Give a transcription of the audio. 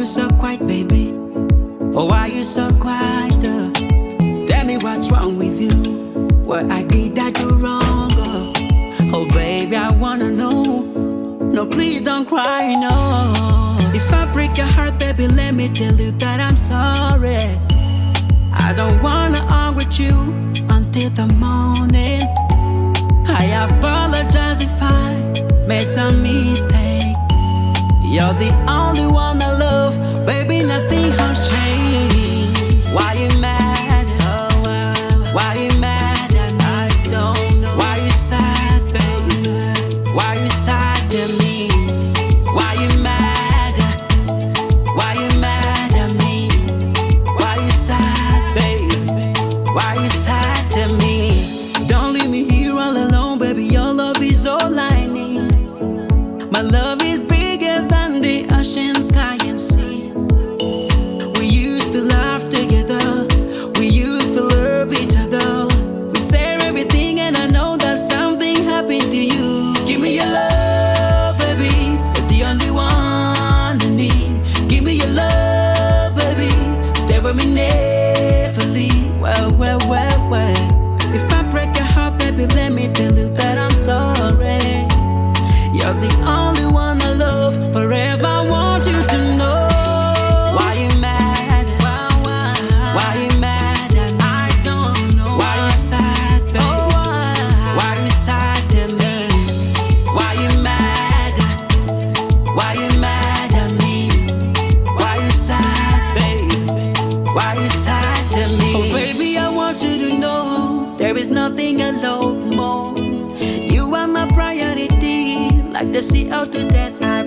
you so quiet, baby? Oh, why you so quiet? Tell me what's wrong with you. What I did that you wrong? Oh, baby, I wanna know. No, please don't cry, no. If I break your heart, baby, let me tell you that I'm sorry. I don't wanna argue with you until the morning. I apologize if I made some mistake. You're the only one I love, baby, nothing has changed. Why you mad? Why you mad? And I don't know. Why you sad, baby? Why you sad to me? Why you mad? Why you mad at me? Why you sad, baby? Why you sad to me? Don't leave me here all alone, baby, your love is all I need. My love is bigger than the ocean, sky and sea. We used to laugh together, we used to love each other. We share everything and I know that something happened to you. Give me your love, baby, you're the only one I need. Give me your love, baby, stay with me never leave. Well. If I break your heart, baby, let me tell you that I'm sorry. You're the only one I love, forever I want you to know. Why you mad? Why you mad? And I don't know. Why you sad, baby? Why you sad to me? Why you mad? Why you mad at me? Why you sad, baby? Why you sad to me? Oh, baby, I want you to know there is nothing I love more. You are my priority, like the CO2 that I